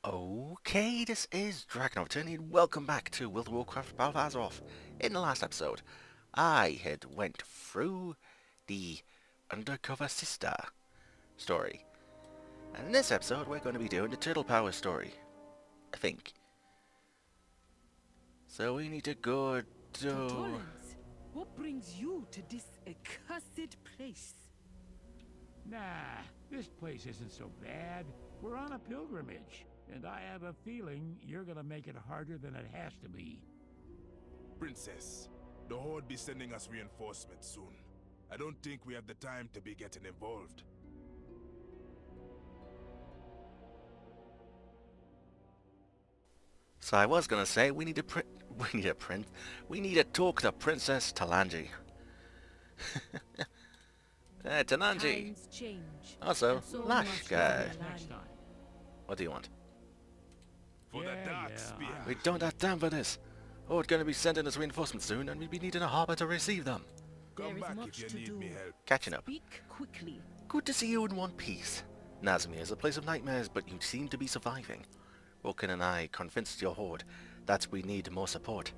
Okay, this is DragonofEternity and welcome back to World of Warcraft Battle of Azeroth. In the last episode, I had went through the Undercover Sister story. And in this episode, we're going to be doing the Turtle Power story. I think. So we need to go to... Tortolans, what brings you to this accursed place? Nah, this place isn't so bad. We're on a pilgrimage, and I have a feeling you're gonna make it harder than it has to be. Princess, the Horde be sending us reinforcements soon. I don't think we have the time to be getting involved. So I was going to say, we need to talk to Princess Talanji. Talanji. Times change. Also, and so Lash much guy. of the Next land. time. What do you want? For the Dark Spear. We don't have time for this. Horde going to be sending us reinforcements soon, and we'll be needing a harbor to receive them. There Come is back much if to you need do. me help. Catching up. Speak quickly. Good to see you in one piece. Nazmir is a place of nightmares, but you seem to be surviving. Woken and I convinced your Horde that we need more support.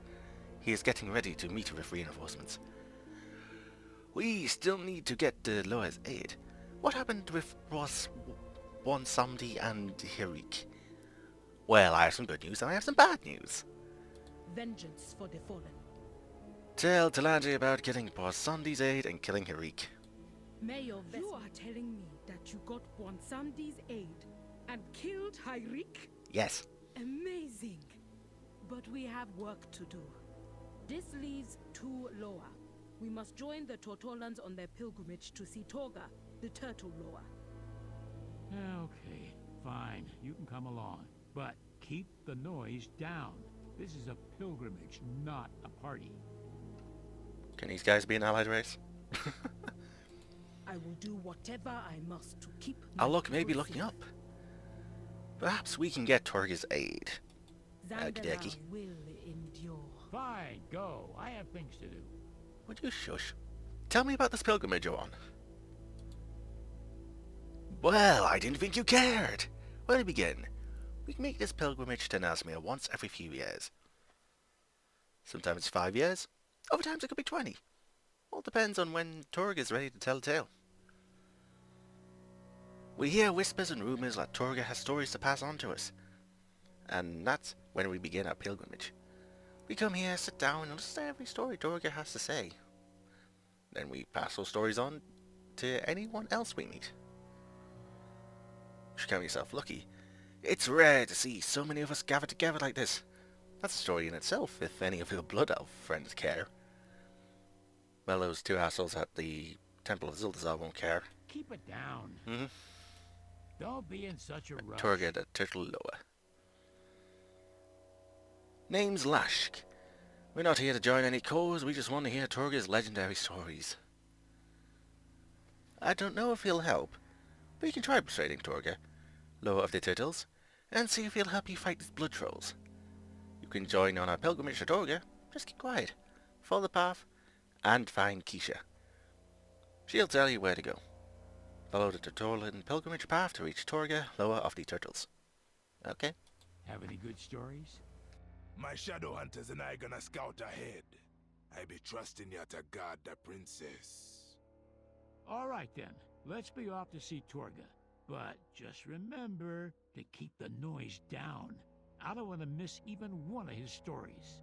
He is getting ready to meet with reinforcements. We still need to get the Loa's aid. What happened with Samdi and Hirik? Well, I have some good news and I have some bad news. Vengeance for the fallen. Tell Talanji about getting Samdi's aid and killing Hirik. May your You are telling me that you got Bwansamdi's aid and killed Hyrik? Yes. Amazing. But we have work to do. This leads to Loa. We must join the Tortolans on their pilgrimage to see Torga, the turtle Loa. Okay, fine. You can come along. But keep the noise down. This is a pilgrimage, not a party. Can these guys be an allied race? I will do whatever I must to keep. I'll my look, maybe people looking safe. up. Perhaps we can get Torga's aid. Zandala Okey-dokey. will endure. Fine, go. I have things to do. Would you shush? Tell me about this pilgrimage you're on. Well, I didn't think you cared. Where to begin? We can make this pilgrimage to Nazmir once every few years. Sometimes it's 5 years. Other times it could be 20. All depends on when Torga is ready to tell a tale. We hear whispers and rumours that Torga has stories to pass on to us. And that's when we begin our pilgrimage. We come here, sit down, and listen to every story Torga has to say. Then we pass those stories on to anyone else we meet. You should count yourself lucky. It's rare to see so many of us gathered together like this. That's a story in itself, if any of your Blood Elf friends care. Well, those two assholes at the Temple of Zuldazar won't care. Keep it down. Mm-hmm. Don't be in such a rush. Torga the Turtle Loa. Name's Lashk. We're not here to join any cause, we just want to hear Torga's legendary stories. I don't know if he'll help, but you can try persuading Torga, Loa of the Turtles, and see if he'll help you fight these blood trolls. You can join on our pilgrimage to Torga, just keep quiet, follow the path, and find Keisha. She'll tell you where to go. Follow the Tortolan pilgrimage path to reach Torga, Loa of the Turtles. Okay? Have any good stories? My shadow hunters and I gonna scout ahead. I be trusting ya to guard the princess. All right then. Let's be off to see Torga. But just remember to keep the noise down. I don't want to miss even one of his stories.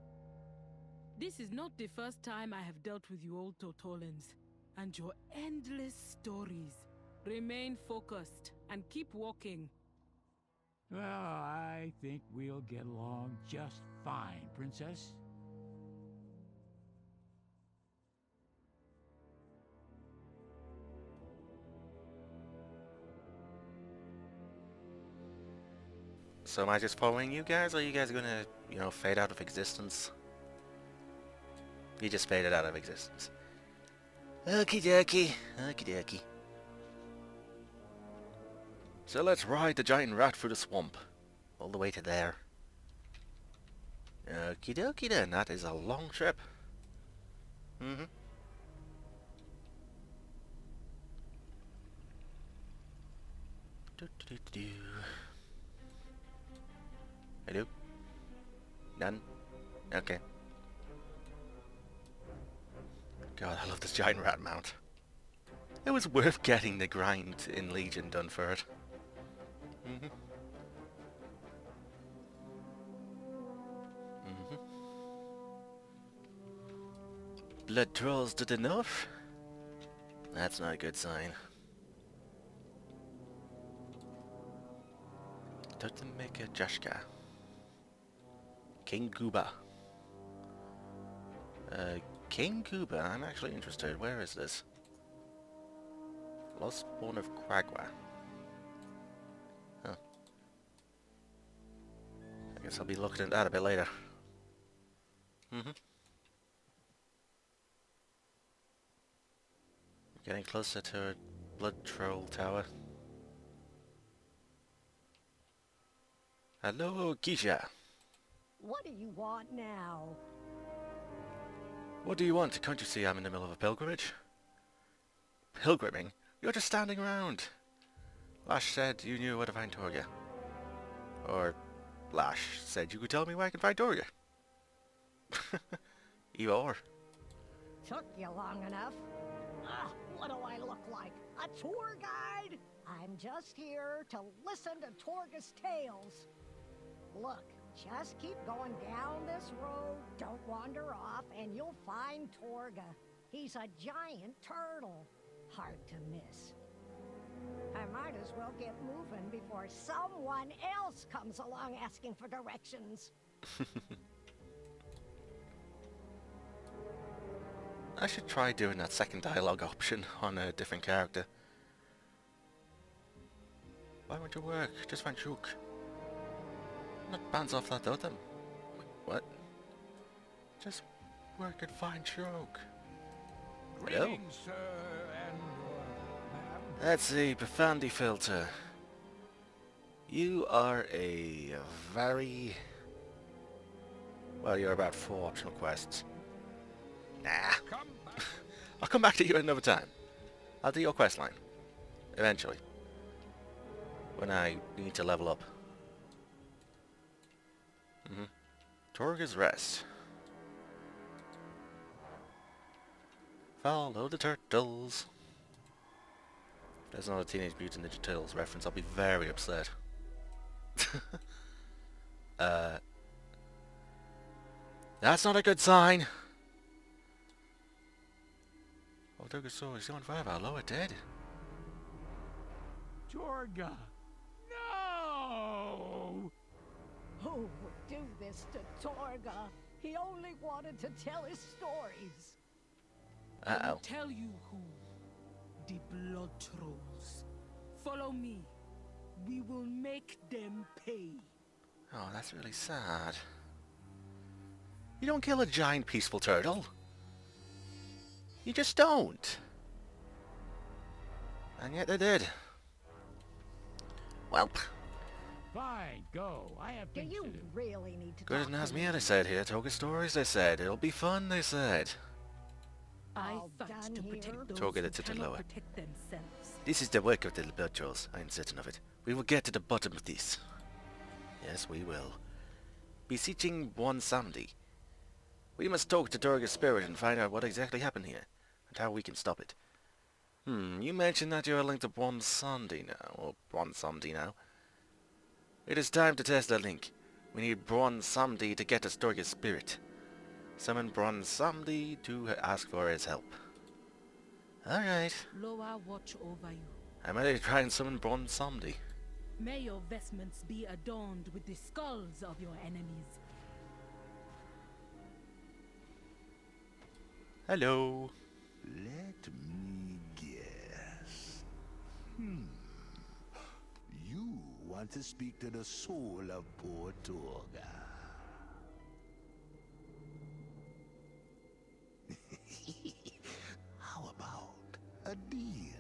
This is not the first time I have dealt with you old Tortolans and your endless stories. Remain focused and keep walking. Well, I think we'll get along just fine, Princess. So am I just following you guys, or are you guys gonna, fade out of existence? You just faded out of existence. Okie dokie, okie dokie. So let's ride the giant rat through the swamp. All the way to there. Okie dokie then, that is a long trip. Mm-hmm. Do, do, do, do. Hello? None? Okay. God, I love this giant rat mount. It was worth getting the grind in Legion done for it. Blood trolls did enough? That's not a good sign. Totemeka Jashka. King Guba. King Guba, I'm actually interested. Where is this? Lost Spawn of Quagwa. Huh. I guess I'll be looking at that a bit later. Getting closer to a blood troll tower. Hello, Keisha. What do you want now? What do you want? Can't you see I'm in the middle of a pilgrimage? Pilgriming? You're just standing around. Lash said you knew where to find Torga. Or Lash said you could tell me where I can find Torga. Either or. Took you long enough. What do I look like? A tour guide? I'm just here to listen to Torga's tales. Look, just keep going down this road, don't wander off, and you'll find Torga. He's a giant turtle. Hard to miss. I might as well get moving before someone else comes along asking for directions. I should try doing that second dialogue option on a different character. Why won't you work? Just find Chook. Not bounce off that totem. What? Just work and find Chook. Hello? Greetings, sir, and ma'am. That's a profanity filter. You are a very... Well, you're about 4 optional quests. Nah. Come back. I'll come back to you another time. I'll do your quest line. Eventually. When I need to level up. Torga's Rest. Follow the turtles. If there's not a Teenage Mutant Ninja Turtles reference, I'll be very upset. That's not a good sign. Oh, Torga's sword is on fire. I'll lower dead. Torga. No! Who would do this to Torga? He only wanted to tell his stories. I Uh-oh. will tell you who. The blood trolls. Follow me. We will make them pay. Oh, that's really sad. You don't kill a giant peaceful turtle. You just don't. And yet they did. Welp. Fine, go. I have Do things you to do. really need to Good as talk to Nazmir, me? they said here. Toga stories, they said. It'll be fun, they said. I All fight done to here? protect those Torga who the Titan cannot Lower. protect themselves. This is the work of the blood trolls. I am certain of it. We will get to the bottom of this. Yes, we will. Beseeching one Samdi. We must talk to Torga's spirit and find out what exactly happened here, and how we can stop it. You mentioned that you are linked to Bron Samdi now, or Bron Samdi now. It is time to test that link. We need Bron Samdi to get us Torga's spirit. Summon Bron Samdi to ask for his help. Alright. Loa watch over you. I'm ready to try and summon Bron Samdi. May your vestments be adorned with the skulls of your enemies. Hello. Let me guess. You want to speak to the soul of poor Torga. How about a deal?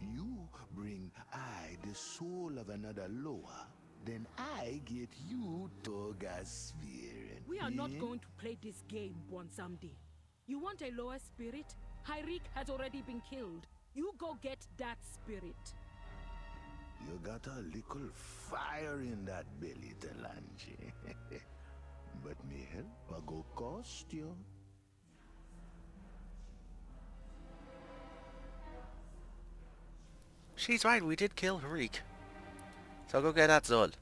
You bring I the soul of another Loa, then I get you Torga's spirit. We are not eh? going to play this game, Bwansamdi. You want a lower spirit? Hyrik has already been killed. You go get that spirit. You got a little fire in that belly, Talanji. But me help a go cost you. She's right, we did kill Harik. So go get that Zol.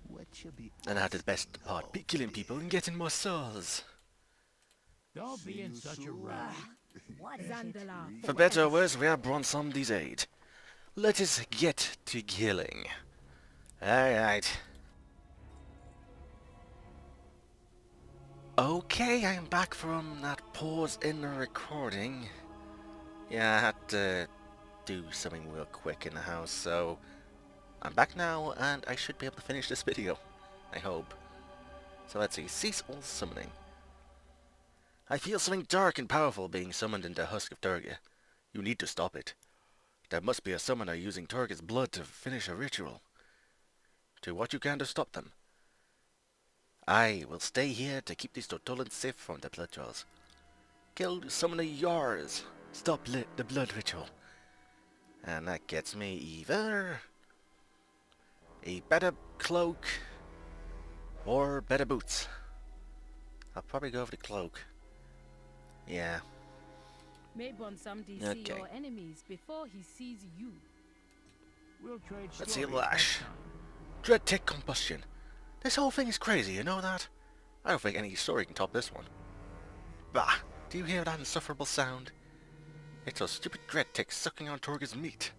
What you be And how the best part be killing people and getting more souls. Don't be in such a rush. What is it? Zandala. For better or worse, we have brought somebody's aid. Let us get to killing. Alright. Okay, I'm back from that pause in the recording. Yeah, I had to do something real quick in the house, so I'm back now and I should be able to finish this video. I hope. So let's see, cease all summoning. I feel something dark and powerful being summoned into Husk of Torga. You need to stop it. There must be a summoner using Torga's blood to finish a ritual. Do what you can to stop them. I will stay here to keep these Tortolans safe from the blood trolls. Kill summoner yours. Stop the blood ritual. And that gets me either a better cloak or better boots. I'll probably go for the cloak. Yeah. Maybon Samdi see Okay. your enemies before he sees you. We'll trade Let's see stories Lash. next time. Dread Tech Combustion. This whole thing is crazy, you know that? I don't think any story can top this one. Bah! Do you hear that insufferable sound? It's those stupid dread ticks sucking on Torga's meat.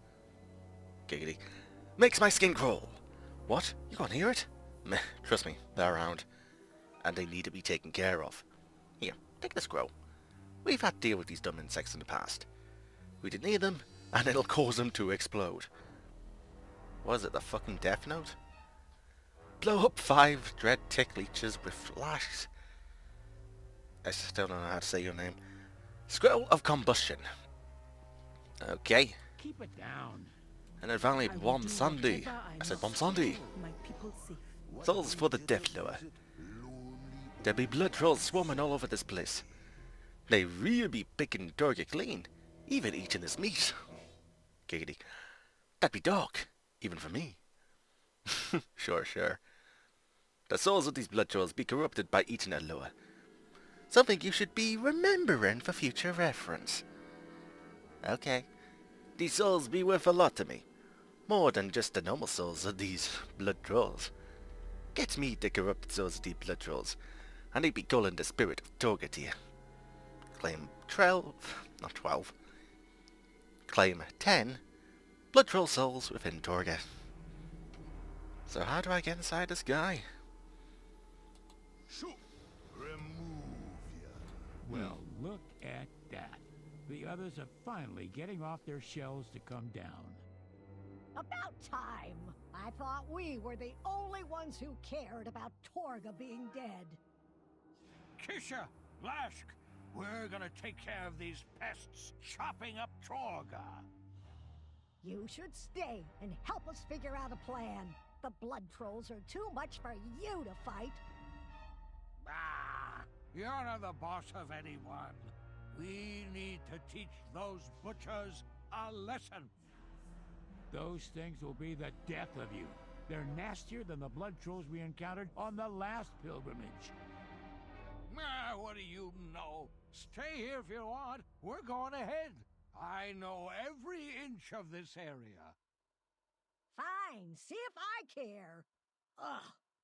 Giggity. Makes my skin crawl! What? You can't hear it? Meh, trust me, they're around. And they need to be taken care of. Here, take this grow. We've had to deal with these dumb insects in the past. We didn't need them, and it'll cause them to explode. Was it the fucking Death Note? Blow up 5 dread tick leeches with flashes. I still don't know how to say your name. Scroll of Combustion. Okay. Keep it down. And then finally, I will Bomb do Sandy. whatever I said must Bomb to Sandy. keep my people safe. Souls for the Death Lower. There'll be blood trolls swarming all over this place. They really be picking Torga clean, even eating his meat. Giggity. That'd be dark, even for me. Sure. The souls of these blood trolls be corrupted by eating a lower. Something you should be remembering for future reference. Okay. These souls be worth a lot to me. More than just the normal souls of these blood trolls. Get me the corrupted souls of these blood trolls, and they be calling the spirit of Torga to you. Claim 12. Claim 10 blood troll souls within Torga. So how do I get inside this guy? Shoot! Remove ya. Well, look at that. The others are finally getting off their shells to come down. About time. I thought we were the only ones who cared about Torga being dead. Kisha, Lashk, we're gonna take care of these pests chopping up Torga. You should stay and help us figure out a plan. The blood trolls are too much for you to fight. Ah, you're not the boss of anyone. We need to teach those butchers a lesson. Those things will be the death of you. They're nastier than the blood trolls we encountered on the last pilgrimage. Ah, what do you know? Stay here if you want. We're going ahead. I know every inch of this area. Fine, see if I care. Ugh,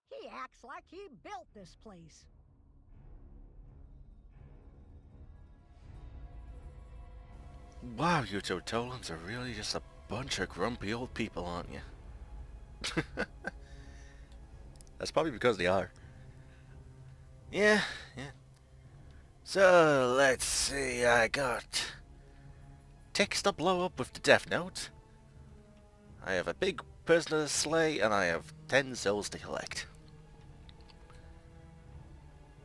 he acts like he built this place. Wow, you Tortolans are really just a bunch of grumpy old people, aren't you? That's probably because they are. Yeah. So, let's see, I got ticks to blow up with the Death Note. I have a big person to slay, and I have 10 souls to collect.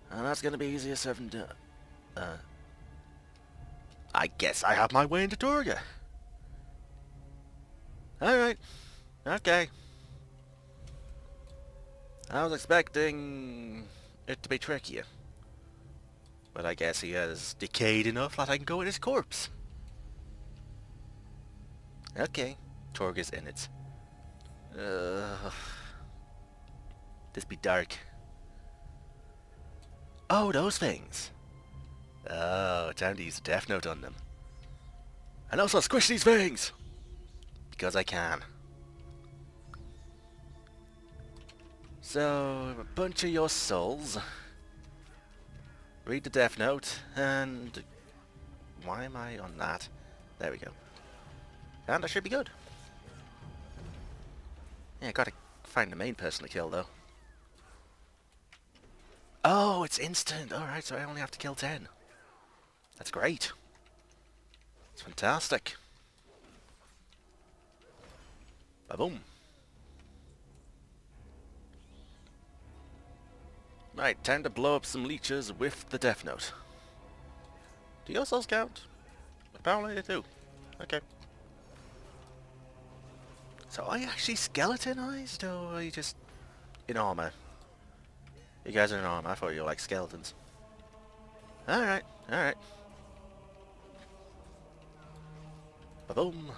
And that's gonna be easier said than done. I guess I have my way into Torga. Alright. Okay. I was expecting it to be trickier. But I guess he has decayed enough that I can go in his corpse. Okay. Torga's in it. This be dark. Oh, those things. Oh, time to use a Death Note on them. And also squish these things! Because I can. So, a bunch of your souls. Read the Death Note, and... Why am I on that? There we go. And I should be good. Yeah, gotta find the main person to kill, though. Oh, it's instant! Alright, so I only have to kill 10. That's great. It's fantastic. Ba-boom. Right, time to blow up some leeches with the Death Note. Do your souls count? Apparently they do. Okay. So are you actually skeletonized, or are you just in armor? You guys are in armor. I thought you were like skeletons. Alright, alright. Ba-boom.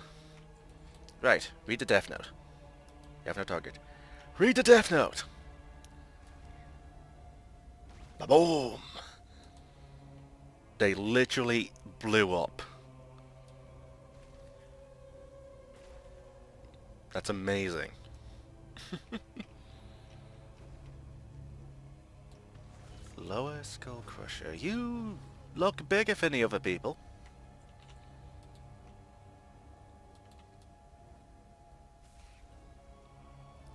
Right, read the Death Note. You have no target. Read the Death Note! Ba-boom! They literally blew up. That's amazing. Lower Skull Crusher. You look bigger than the other people.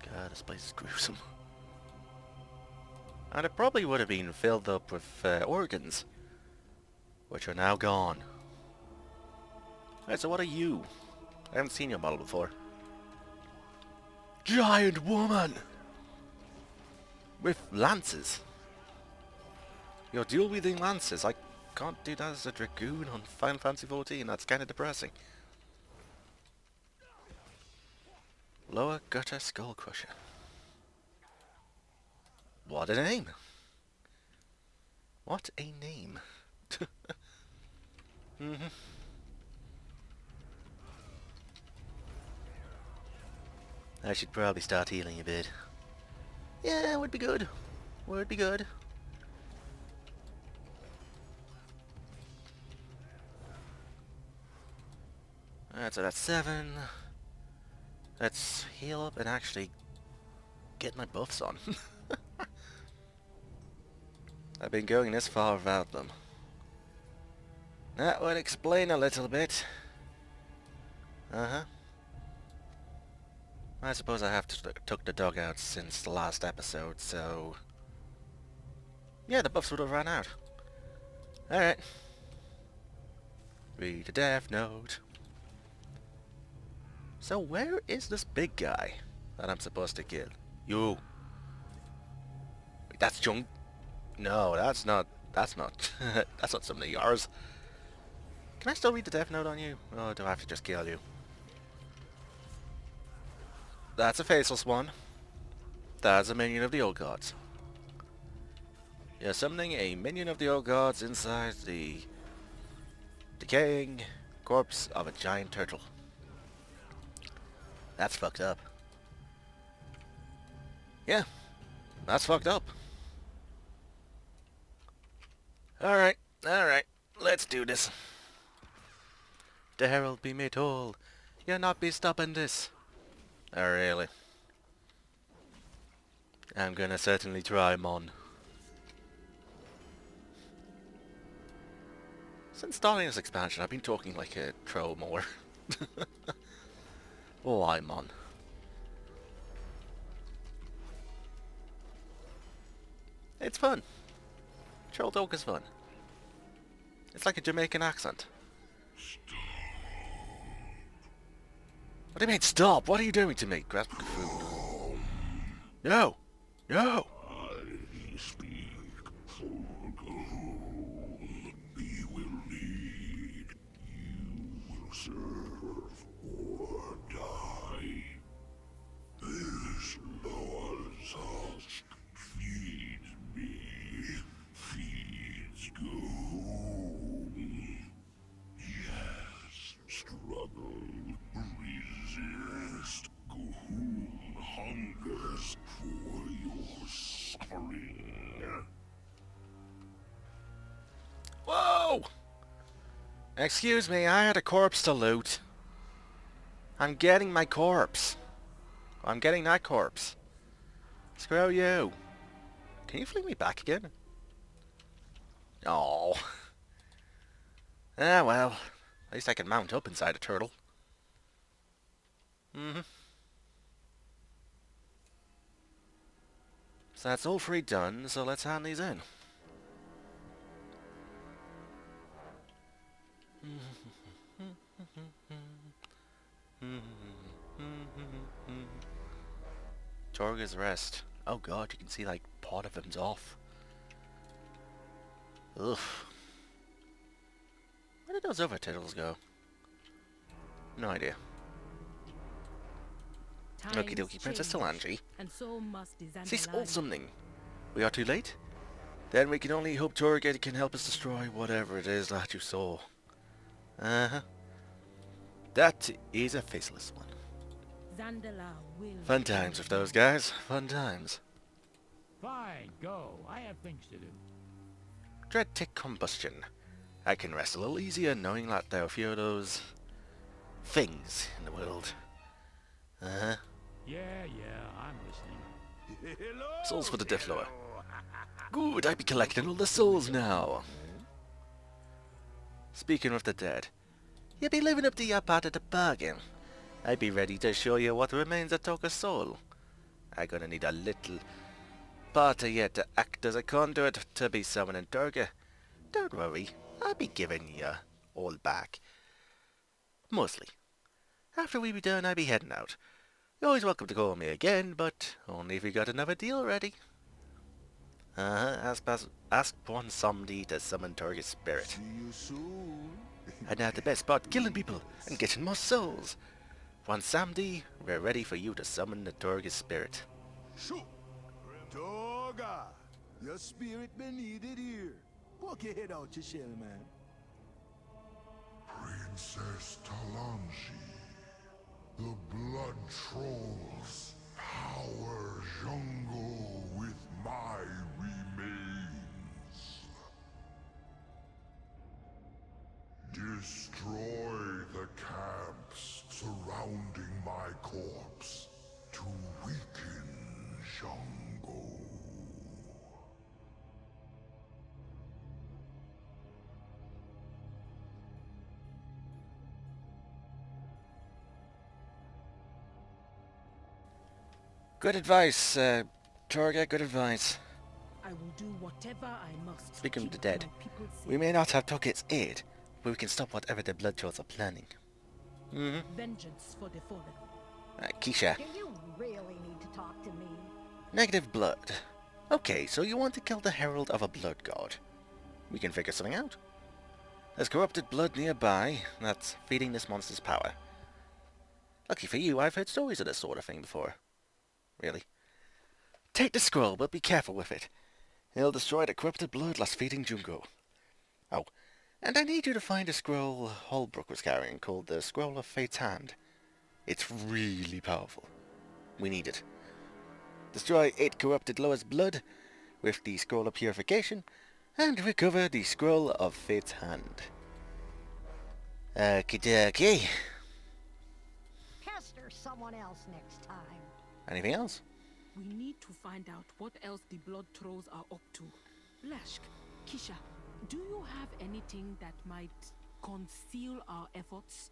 God, this place is gruesome. And it probably would have been filled up with organs, which are now gone. Alright, so what are you? I haven't seen your model before. Giant woman! With lances. You're dual-wielding lances. I can't do that as a dragoon on Final Fantasy XIV. That's kind of depressing. Lower Gutter Skull Crusher. What a name! What a name! I should probably start healing a bit. Yeah, would be good. Would be good. Alright, so that's 7. Let's heal up and actually get my buffs on. I've been going this far without them. That would explain a little bit. Uh-huh. I suppose I have took the dog out since the last episode, so... Yeah, the buffs would have run out. Alright. Read the Death Note. So where is this big guy that I'm supposed to kill? You. Wait, that's Jung. No, that's not that's not some of yours. Can I still read the Death Note on you? Or do I have to just kill you? That's a faceless one. That's a minion of the old gods. You're summoning a minion of the old gods inside the decaying corpse of a giant turtle. That's fucked up. Yeah, that's fucked up. Alright, let's do this. The herald be made whole. You'll not be stopping this. Oh, really? I'm gonna certainly try, Mon. Since starting this expansion, I've been talking like a troll more. Why, Mon? It's fun. Troll talk is fun. It's like a Jamaican accent. What do you mean, stop? What are you doing to me? Grasping food. No! No! I speak for gold. We will lead. You will serve or die. This Lord's husk feeds me, feeds gold. Yes, struggle, resist. for your suffering. Whoa! Excuse me, I had a corpse to loot. I'm getting my corpse. I'm getting that corpse. Screw you. Can you fling me back again? Oh. Ah, well. At least I can mount up inside a turtle. So that's all three done, so let's hand these in. Torga's rest. Oh god, you can see like part of him's off. Ugh. Where did those other turtles go? No idea. Okie dokie, Princess Talanji. And so must Cease all summoning. We are too late? Then we can only hope Torga can help us destroy whatever it is that you saw. Uh-huh. That is a faceless one. Fun times with those guys. Fun times. Fine, go. I have things to do. Dread tick combustion. I can rest a little easier knowing that there are a few of those things in the world. Uh-huh. Yeah, I'm listening. Souls for the Death Lore. Good, I be collecting all the souls now. Speaking of the dead, you be living up to your part of the bargain. I be ready to show you what remains of Torga's soul. I gonna need a little part of you to act as a conduit to be summoning Torga. Don't worry, I'll be giving you all back. Mostly. After we be done, I be heading out. You're always welcome to call me again, but only if you got another deal ready. Ask one somebody to summon Torga's spirit. See you soon. And now the best part, killing people and getting more souls. One Samdi, we're ready for you to summon the Torga's spirit. Shoot! Torga! Your spirit been needed here. Poke your head out your shell, man. Princess Talanji, the blood trolls power jungle with my remains. Destroy the camps surrounding my corpse to weaken Jungle. Good advice, Torga, good advice. I will do whatever I must. Speaking of to the keep dead, my people safe. we may not have Torga's aid, but we can stop whatever the blood trolls are planning. Vengeance for the fallen. Keisha. Do you really need to talk to me? Negative blood. Okay, so you want to kill the herald of a blood god. We can figure something out. There's corrupted blood nearby that's feeding this monster's power. Lucky for you, I've heard stories of this sort of thing before. Really. Take the scroll, but be careful with it. It'll destroy the corrupted blood that's feeding Jungo. Oh, and I need you to find a scroll Holbrook was carrying called the Scroll of Fate's Hand. It's really powerful. We need it. Destroy 8 corrupted Loa's blood with the Scroll of Purification, and recover the Scroll of Fate's Hand. Okie dokie. Pester someone else next time. Anything else? We need to find out what else the blood trolls are up to. Lashk, Kisha, do you have anything that might conceal our efforts?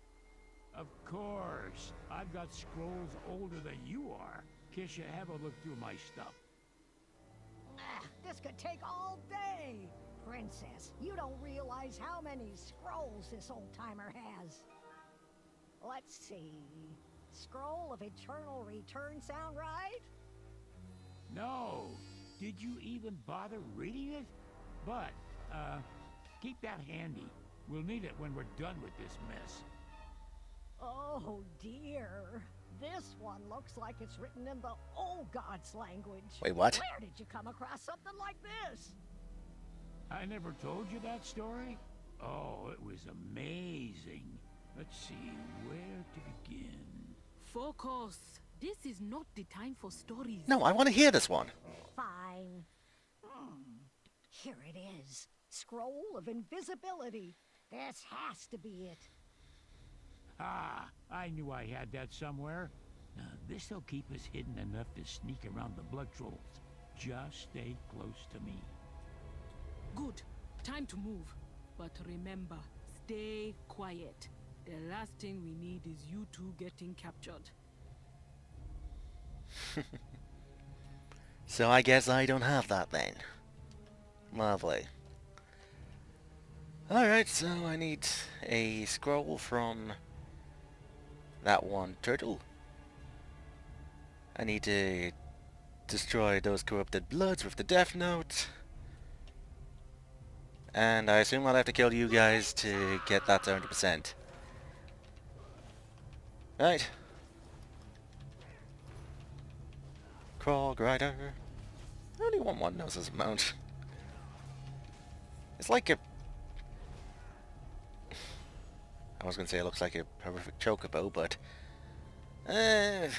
Of course. I've got scrolls older than you are. Kisha, have a look through my stuff. This could take all day. Princess, you don't realize how many scrolls this old-timer has. Let's see. Scroll of Eternal Return sound right? No. Did you even bother reading it? But, keep that handy. We'll need it when we're done with this mess. Oh dear. This one looks like it's written in the old god's language. Wait, what? Where did you come across something like this? I never told you that story? Oh, it was amazing. Let's see, where to begin? Focus. This is not the time for stories. No, I want to hear this one. Fine. Here it is. Scroll of invisibility. This has to be it. Ah, I knew I had that somewhere. Now, this'll keep us hidden enough to sneak around the blood trolls. Just stay close to me. Good. Time to move. But remember, stay quiet. The last thing we need is you two getting captured. So I guess I don't have that then. Lovely. Alright, so I need a scroll from that one turtle. I need to destroy those corrupted bloods with the Death Note. And I assume I'll have to kill you guys to get that to 100%. Right. Crawl Grider. Only one knows his mount. It's like a... I was gonna say it looks like a horrific chocobo, but... The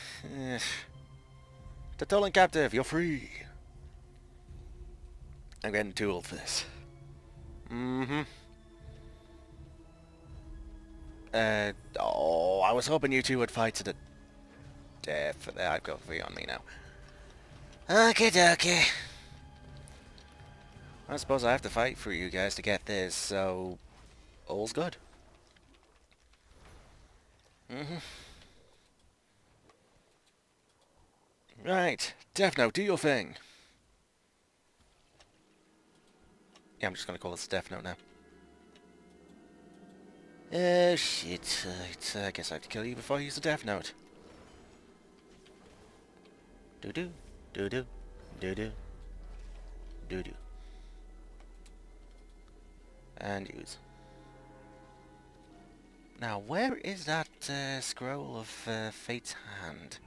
Tolan Captive, you're free! I'm getting too old for this. Oh, I was hoping you two would fight to the death. I've got free on me now. Okay, dokie. I suppose I have to fight for you guys to get this, so... all's good. Right, Death Note, do your thing. Yeah, I'm just gonna call this Death Note now. Oh shit, I guess I have to kill you before I use the Death Note. Do-do, do-do, do-do, do-do. And use. Now, where is that scroll of Fate's Hand?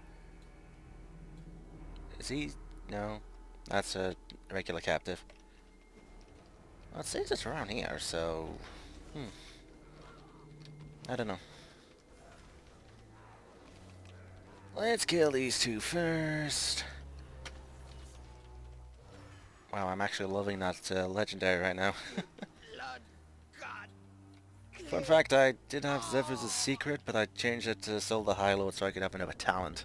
Is he... no, that's a regular captive. Well, it says it's around here, so... I don't know. Let's kill these two first. Wow, I'm actually loving that legendary right now. Fun fact, I did have Zephyr's secret, but I changed it to Soul the High Lord so I could have another talent.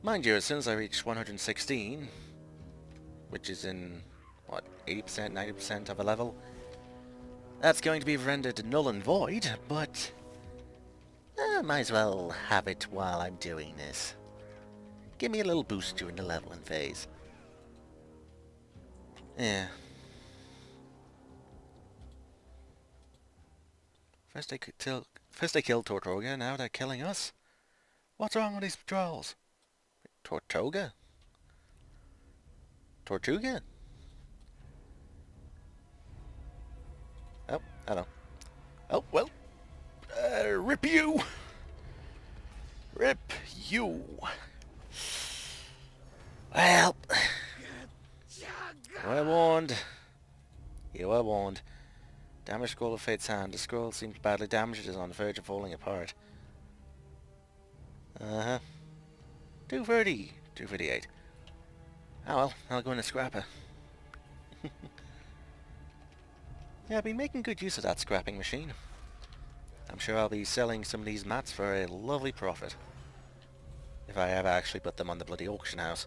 Mind you, as soon as I reach 116, which is in, what, 80%, 90% of a level, that's going to be rendered null and void, but I might as well have it while I'm doing this. Give me a little boost during the leveling phase. Yeah. First they killed Torga, now they're killing us? What's wrong with these patrols? Tortoga? Tortuga? Oh, hello. Oh, well. Rip you! Rip you! Well. You were warned. You were warned. Damage scroll of Fate's Hand. The scroll seems badly damaged. It is on the verge of falling apart. 230. 238. Oh well, I'll go in a scrapper. Yeah, I've been making good use of that scrapping machine. I'm sure I'll be selling some of these mats for a lovely profit. If I ever actually put them on the bloody auction house.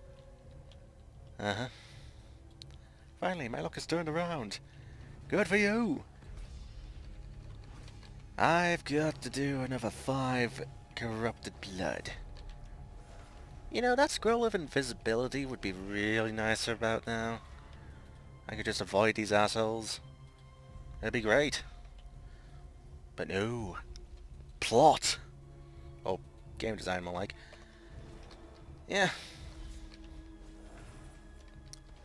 Finally, my luck has turned around. Good for you! I've got to do another 5 corrupted blood. You know, that scroll of invisibility would be really nice about now. I could just avoid these assholes. That'd be great. But no. Plot! Oh, game design more like. Yeah.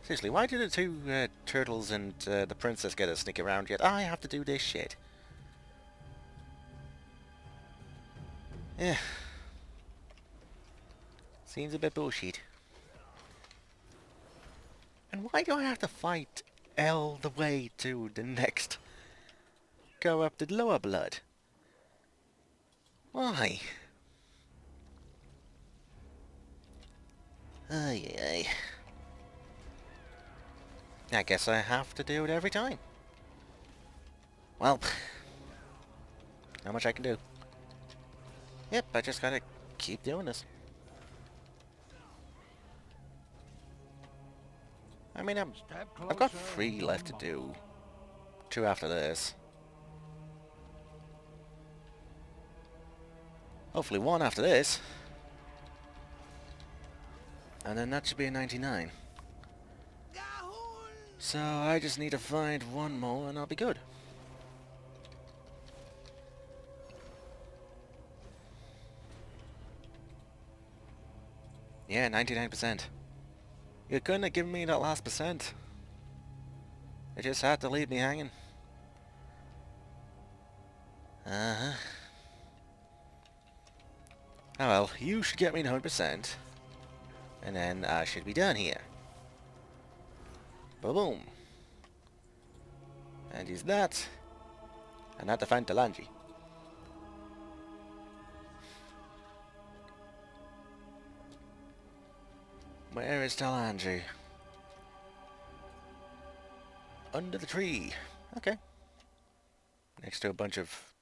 Seriously, why did the two turtles and the princess get to sneak around yet? I have to do this shit. Yeah. Seems a bit bullshit. And why do I have to fight all the way to the next corrupted lower blood? Why? Ay, ay. I guess I have to do it every time. Well, not much I can do. Yep, I just gotta keep doing this. I mean, I've got 3 left to do. 2 after this. Hopefully 1 after this. And then that should be a 99. So I just need to find 1 more and I'll be good. Yeah, 99%. You couldn't have given me that last percent. You just had to leave me hanging. Uh-huh. Oh well, you should get me 100%. And then I should be done here. Boom. And use that. And that to find Talanji. Where is Talanji? Under the tree. Okay. Next to a bunch of...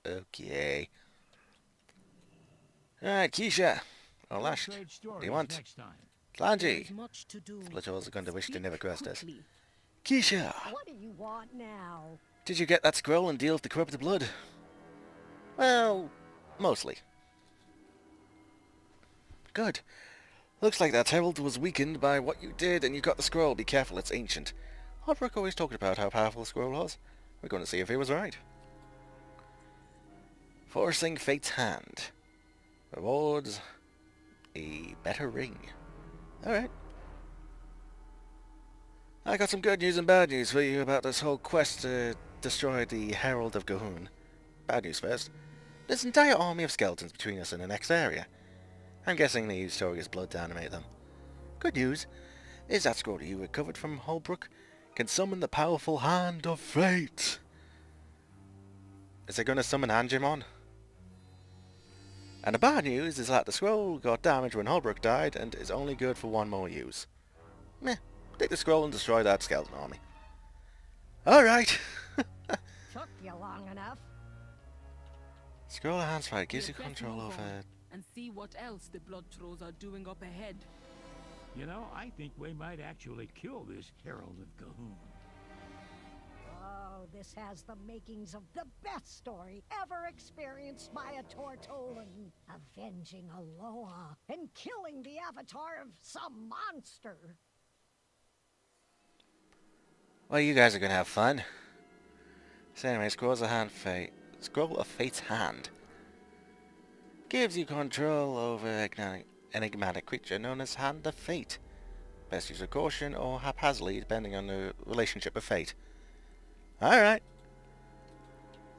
Okay. Alright, Keisha. Or Lash. What do you want? Talanji. Splitter's going to wish to never crossed us. Keisha. What do you want now? Did you get that scroll and deal with the corrupted blood? Well, mostly. Good. Looks like that herald was weakened by what you did and you got the scroll. Be careful, it's ancient. Hardrock always talked about how powerful the scroll was. We're going to see if he was right. Forcing Fate's Hand. Rewards a better ring. Alright. I got some good news and bad news for you about this whole quest to destroy the Herald of Gahun. Bad news first. There's an entire army of skeletons between us and the next area. I'm guessing they used Torga's blood to animate them. Good news is that scroll you recovered from Holbrook can summon the powerful Hand of Fate. Is it going to summon Angemon? And the bad news is that the scroll got damaged when Holbrook died and is only good for 1 more use. Meh. Take the scroll and destroy that skeleton army. Alright. Took you long enough. Scroll of Hand's Fight gives you We'd best control move over... on and see what else the blood trolls are doing up ahead. You know, I think we might actually kill this Herald of Gahun. Oh, this has the makings of the best story ever experienced by a Tortolan. Avenging Aloha and killing the avatar of some monster. Well, you guys are going to have fun. So anyway, Scroll of Fate's Hand. Gives you control over an enigmatic creature known as Hand of Fate. Best use of caution or haphazardly depending on the relationship of fate. Alright.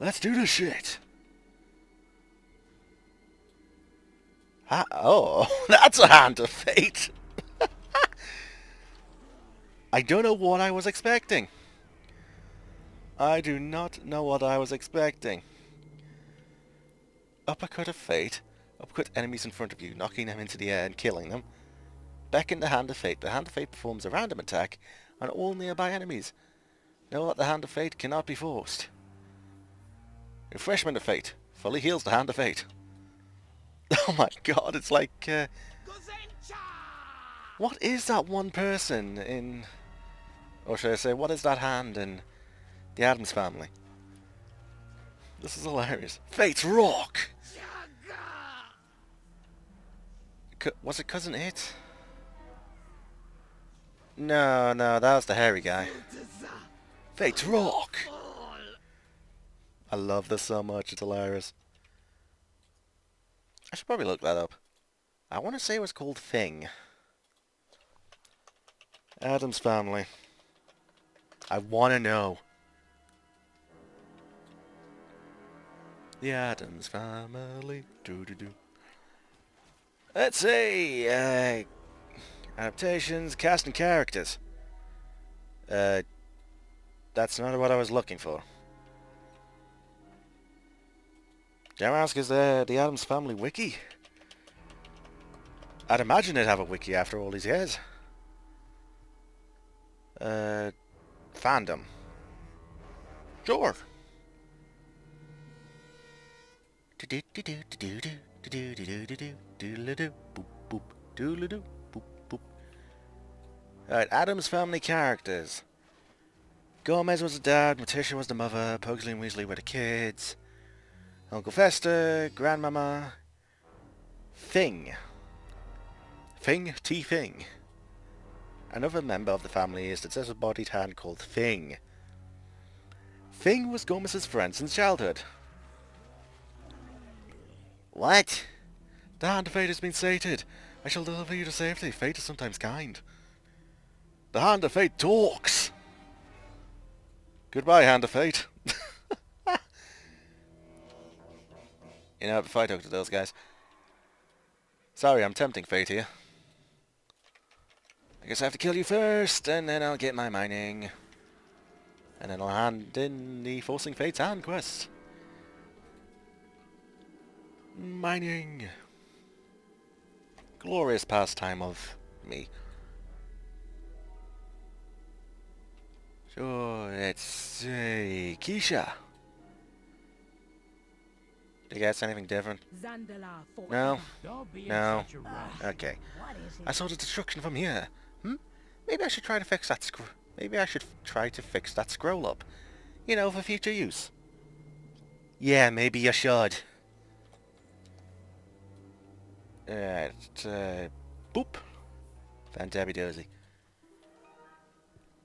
Let's do this shit. Oh, that's a Hand of Fate. I don't know what I was expecting. I do not know what I was expecting. Uppercut of Fate. Uppercut enemies in front of you, knocking them into the air and killing them. Beckon the Hand of Fate. The Hand of Fate performs a random attack on all nearby enemies. Know that the Hand of Fate cannot be forced. Refreshment of Fate. Fully heals the Hand of Fate. Oh my god, it's like... what is that one person in... or should I say, what is that hand in the Addams Family? This is hilarious. Fate's Rock! Was it Cousin It? No, that was the hairy guy. Fate's Rock! I love this so much, it's hilarious. I should probably look that up. I want to say it was called Thing. Addams Family. I want to know. The Addams Family. Doo-doo-doo. Let's see. Adaptations, cast and characters. That's not what I was looking for. Dare I ask, is there the Addams Family wiki? I'd imagine it'd have a wiki after all these years. Fandom. Sure. Alright, Adam's family characters. Gomez was the dad, Morticia was the mother, Pugsley and Weasley were the kids, Uncle Fester, Grandmama, Fing. Fing. Another member of the family is the disembodied hand called Fing. Fing was Gomez's friend since childhood. What? The hand of fate has been sated. I shall deliver you to safety. Fate is sometimes kind. The hand of fate talks! Goodbye, hand of fate. You know, before I talk to those guys. Sorry, I'm tempting fate here. I guess I have to kill you first, and then I'll get my mining. And then I'll hand in the Forcing Fate's Hand quest. Mining. Glorious pastime of me. So, let's see. Keisha. Do you guys anything different? Zandala forever. No? Don't be in No. such a rush. Okay. What is it? I saw the destruction from here. Maybe I should try to fix that scroll up. You know, for future use. Yeah, maybe you should. Boop. Fantabby dozy.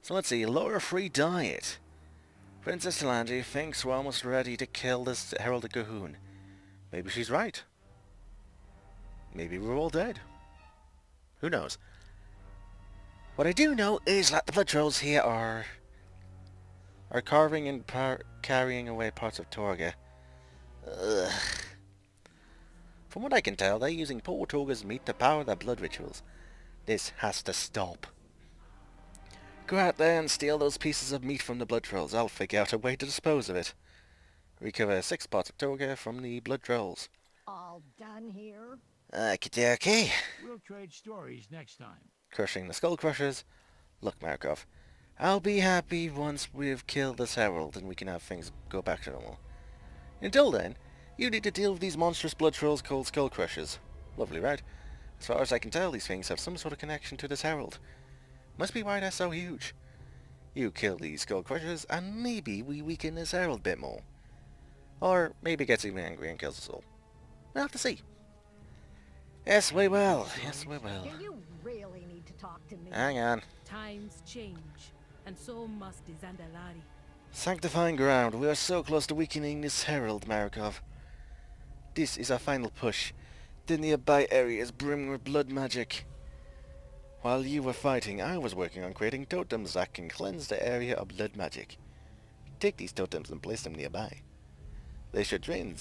So let's see, lower free diet. Princess Talanji thinks we're almost ready to kill this Herald of Cahoon. Maybe she's right. Maybe we're all dead. Who knows? What I do know is that the blood trolls here are carving and carrying away parts of Torga. Ugh. From what I can tell, they're using poor Torga's meat to power their blood rituals. This has to stop. Go out there and steal those pieces of meat from the blood trolls. I'll figure out a way to dispose of it. Recover 6 parts of Torga from the blood trolls. All done here? Okay. We'll trade stories next time. Crushing the skull crushers. Look, Markov, I'll be happy once we've killed this herald and we can have things go back to normal. Until then, you need to deal with these monstrous blood trolls called skull crushers. Lovely, right? As far as I can tell, these things have some sort of connection to this herald. Must be why they're so huge. You kill these skull crushers and maybe we weaken this herald a bit more. Or maybe it gets even angry and kills us all. We'll have to see. Yes, we will. Yes, we will. Do you really need to talk to me? Hang on. Times change, and so must the Zandalari. Sanctifying ground. We are so close to weakening this herald, Markov. This is our final push. The nearby area is brimming with blood magic. While you were fighting, I was working on creating totems that can cleanse the area of blood magic. Take these totems and place them nearby. They should drain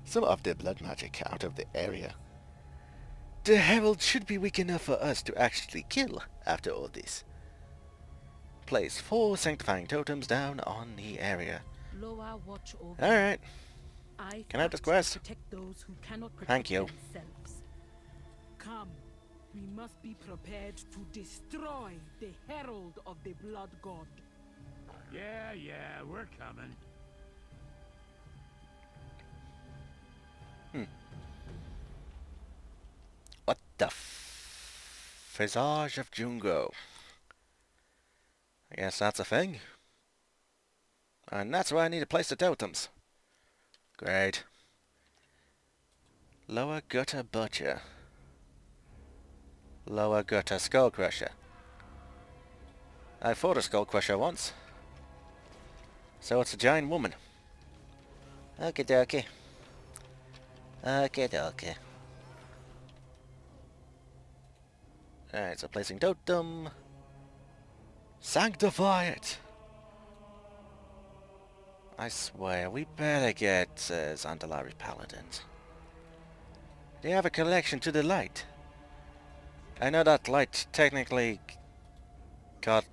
some of the blood magic out of the area. The herald should be weak enough for us to actually kill after all this. Place 4 sanctifying totems down on the area. Loa watch over. Alright. Can I have this quest? Protect those who cannot protect Thank you. themselves. Come. We must be prepared to destroy the herald of the blood god. Yeah, we're coming. What the Visage of Jungo? I guess that's a thing. And that's where I need to place the totems. Great. Lower Gutter Butcher. Lower Gutter Skull Crusher. I fought a Skull Crusher once. So it's a giant woman. Okie dokie. Okie dokie. Alright, so placing totem. Sanctify it! I swear, we better get Zandalari Paladins. They have a connection to the light. I know that light technically got...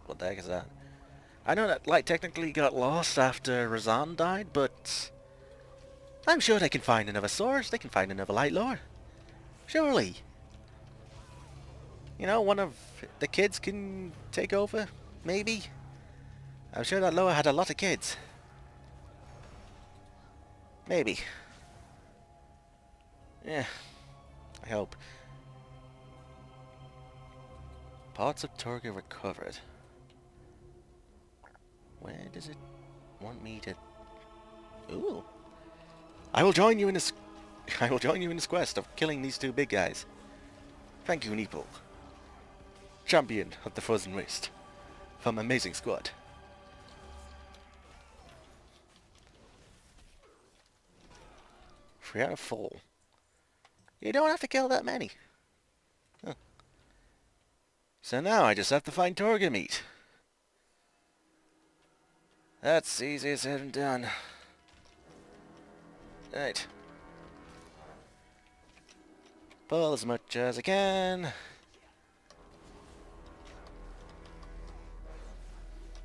What the heck is that? I know that light technically got lost after Razan died, but... I'm sure they can find another source. They can find another light lord. Surely. You know, one of the kids can take over, maybe? I'm sure that Loa had a lot of kids. Maybe. Yeah, I hope. Parts of Torga recovered. Where does it want me to... Ooh. I will join you in this... I will join you in this quest of killing these two big guys. Thank you, Neeple. Champion of the Frozen Wrist. From Amazing Squad. Three out of 4. You don't have to kill that many. Huh. So now I just have to find Torga meat. That's easier said than done. Right. Pull as much as I can.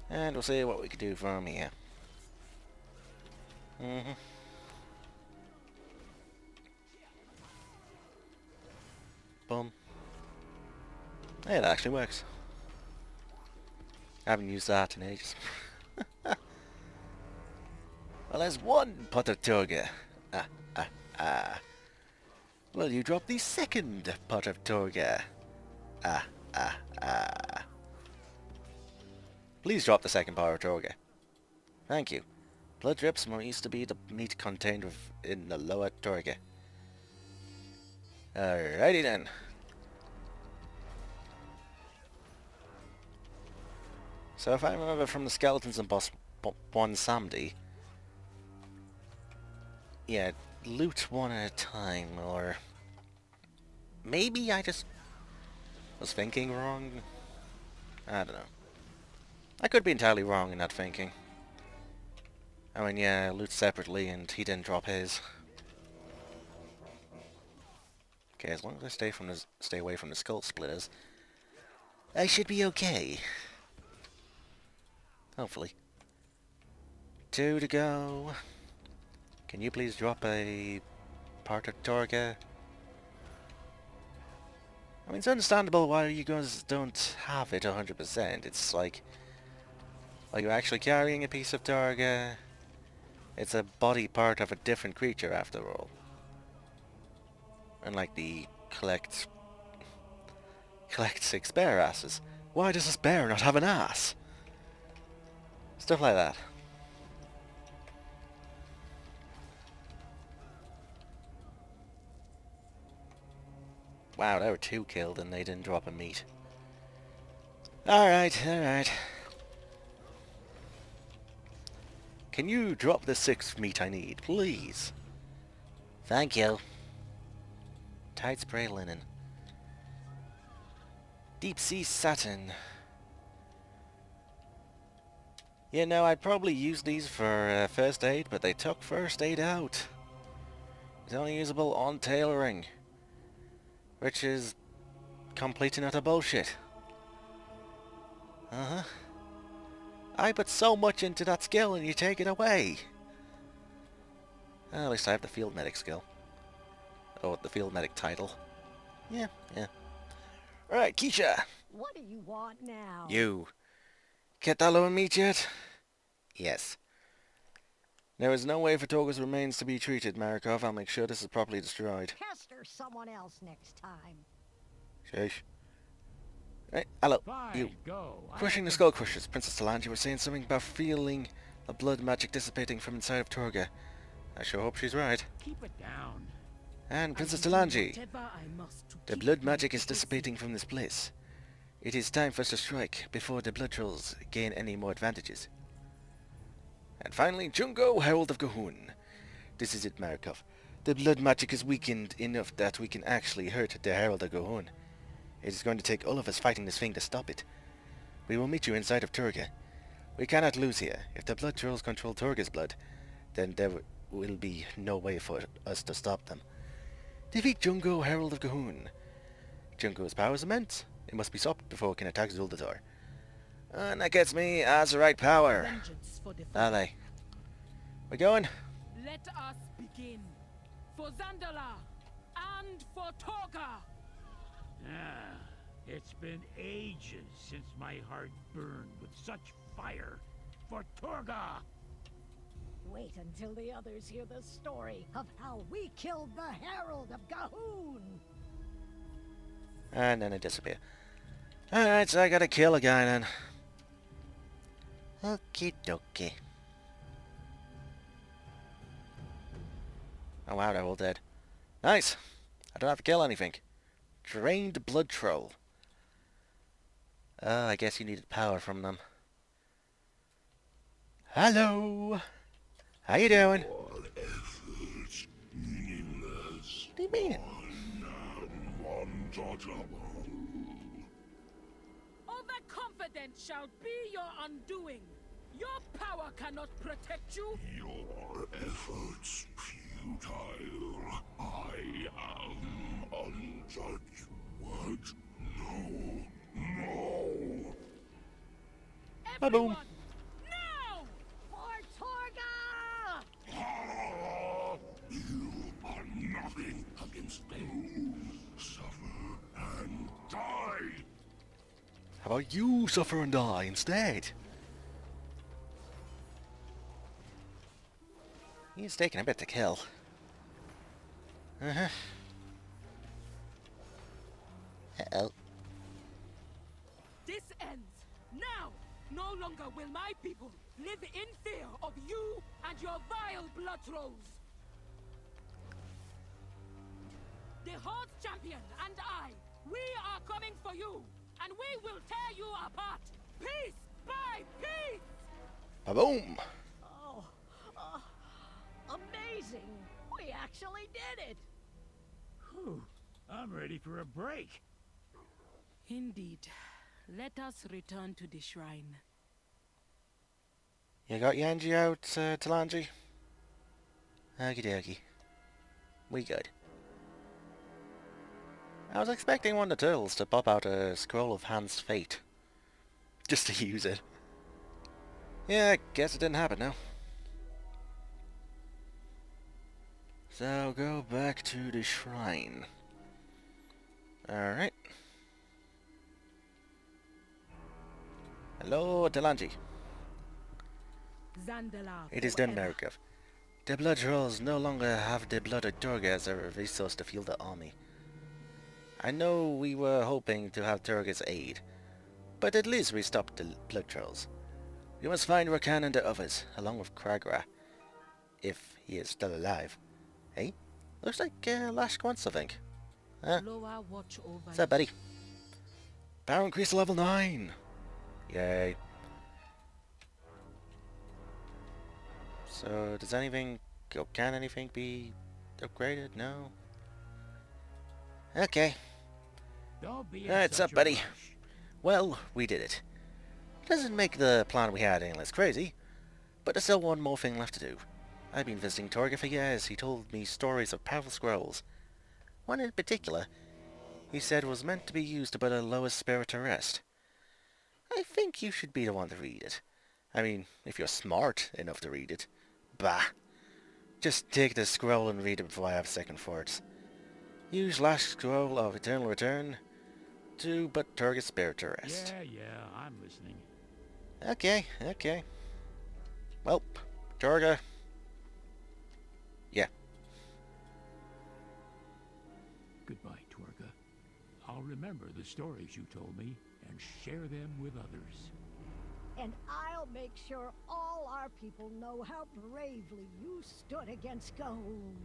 And we'll see what we can do from here. Boom. Hey, that actually works. I haven't used that in ages. Well, there's one pot of Torga. Well, you drop the second pot of Torga. Please drop the second pot of Torga. Thank you. Blood drips used to be the meat contained in the lower Torga. Alrighty then. So if I remember from the skeletons in boss 1 Samdi, yeah, loot one at a time, or maybe I just was thinking wrong. I don't know. I could be entirely wrong in that thinking. I mean, yeah, loot separately and he didn't drop his. Okay, as long as I stay away from the skull splitters, I should be okay. Hopefully. 2 to go. Can you please drop a part of Torga? I mean, it's understandable why you guys don't have it 100%. It's like you're actually carrying a piece of Torga. It's a body part of a different creature after all. Unlike the collect 6 bear asses. Why does this bear not have an ass? Stuff like that. Wow, there were 2 killed and they didn't drop a meat. Alright. Can you drop the 6th meat I need, please? Thank you. Tight spray linen. Deep sea satin. You know, I'd probably use these for first aid, but they took first aid out. It's only usable on tailoring. Which is complete and utter bullshit. I put so much into that skill and you take it away. At least I have the field medic skill. Oh, the field medic title. Yeah. Alright, Keisha. What do you want now? You. Get that low meat yet? Yes. There is no way for Torga's remains to be treated, Marikov. I'll make sure this is properly destroyed. Pester someone else next time. Shush. Right, hello, Fine, you. go. Crushing the Skull Crushers. Princess Talanji was saying something about feeling the blood magic dissipating from inside of Torga. I sure hope she's right. Keep it down. And Princess I will do Talanji, whatever I must to the keep blood you magic is busy. dissipating from this place. It is time for us to strike before the blood trolls gain any more advantages. And finally, Jungo, Herald of Gahun. This is it, Marikov. The blood magic is weakened enough that we can actually hurt the Herald of Gahun. It is going to take all of us fighting this thing to stop it. We will meet you inside of Torga. We cannot lose here. If the blood trolls control Torga's blood, then there will be no way for us to stop them. Defeat Jungo, Herald of Gahun. Jungo's power is immense. It must be stopped before it can attack Zuldatar. And that gets me Azerite power. Vengeance for the Allez. We going? Let us begin. For Zandala and and for Torga! Ah, it's been ages since my heart burned with such fire for Torga! Wait until the others hear the story of how we killed the Herald of Gahun. And then it disappeared. Alright, so I gotta kill a guy then. Okie dokie. Oh wow, they're all dead. Nice! I don't have to kill anything. Drained blood troll. Oh, I guess you needed power from them. Hello! How you doing? All efforts meaningless. What do you mean? Untouchable. Overconfidence shall be your undoing. Your power cannot protect you. Your efforts futile. I am untouched. What? No. No. Everyone, now! For Torga! Ah, you are nothing against them. Suffer and die. How about you suffer and die instead? He's taking a bit to kill. Uh-huh. Uh-oh. This ends. Now! No longer will my people live in fear of you and your vile blood trolls. The Horde's champion and I, we are coming for you, and we will tear you apart, piece by piece! Ba-boom! Oh, amazing! We actually did it! Whew, I'm ready for a break. Indeed. Let us return to the shrine. You got Yanji out, Talanji? Okie dokie. We good. I was expecting one of the turtles to pop out a scroll of Han's fate. Just to use it. Yeah, I guess it didn't happen now. So go back to the shrine. Alright. Hello, Talanji. Zandala It is done, forever. Marikov. The blood trolls no longer have the blood of Torga as a resource to fuel the army. I know we were hoping to have Torga's aid, but at least we stopped the blood trolls. We must find Rakan and the others, along with Kragra, if he is still alive. Hey? Looks like Lashk wants something. Huh? Loa watch over What's up, buddy? Power increase to level 9! Yay. So, does anything... can anything be upgraded? No? Okay. Don't be in Alright, such sup, a buddy? rush. Well, we did it. Doesn't make the plan we had any less crazy, but there's still one more thing left to do. I've been visiting Torga for years. He told me stories of powerful scrolls. One in particular, he said was meant to be used to put a lowest spirit to rest. I think you should be the one to read it. I mean, if you're smart enough to read it. Bah. Just take the scroll and read it before I have second thoughts. Use last scroll of eternal return to put Torga's spirit to rest. Yeah, I'm listening. Okay, okay. Well, Torga. Yeah. Goodbye, Torga. I'll remember the stories you told me and share them with others. And I'll make sure all our people know how bravely you stood against Gahun.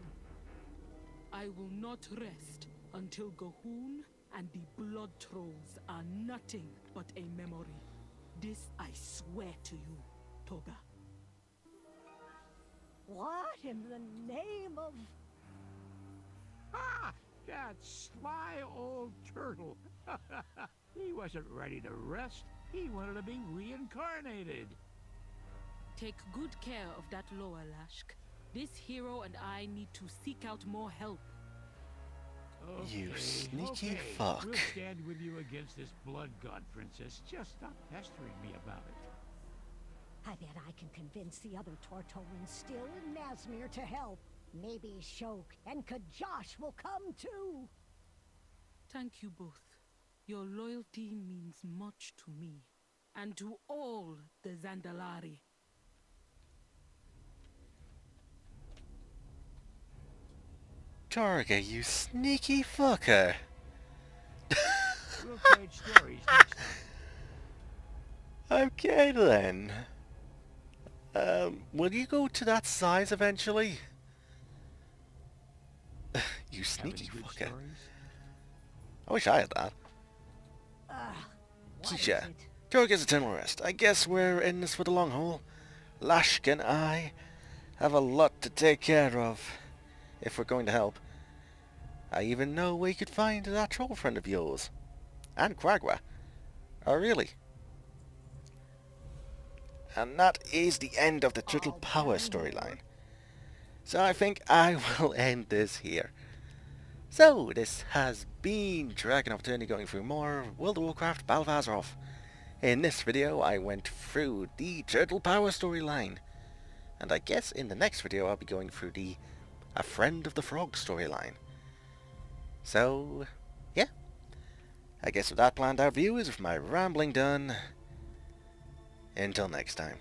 I will not rest until Gahun and the blood trolls are nothing but a memory. This I swear to you, Torga. What in the name of... Ah! That sly old turtle. He wasn't ready to rest. He wanted to be reincarnated. Take good care of that Loa, Lashk. This hero and I need to seek out more help. You Okay, sneaky okay. fuck. We'll stand with you against this blood god, princess. Just stop pestering me about it. I bet I can convince the other Tortolans still in Nazmir to help. Maybe Shok and Kajosh will come too. Thank you both. Your loyalty means much to me, and to all the Zandalari. Torga, you sneaky fucker. We'll trade stories next time. Okay then. Will you go to that size eventually? You sneaky Having good fucker. stories? I wish I had that. What is Keisha, it? Torga's eternal rest. I guess we're in this for the long haul. Lashk and I have a lot to take care of, if we're going to help. I even know we could find that troll friend of yours. And Quagwa. Oh really? And that is the end of the Turtle Power storyline. So I think I will end this here. So this has been DragonofEternity going through more World of Warcraft Battle for Azeroth. In this video I went through the Turtle Power storyline. And I guess in the next video I'll be going through the A Friend of the Frog storyline. So, yeah. I guess with that planned out, viewers, with my rambling done, until next time.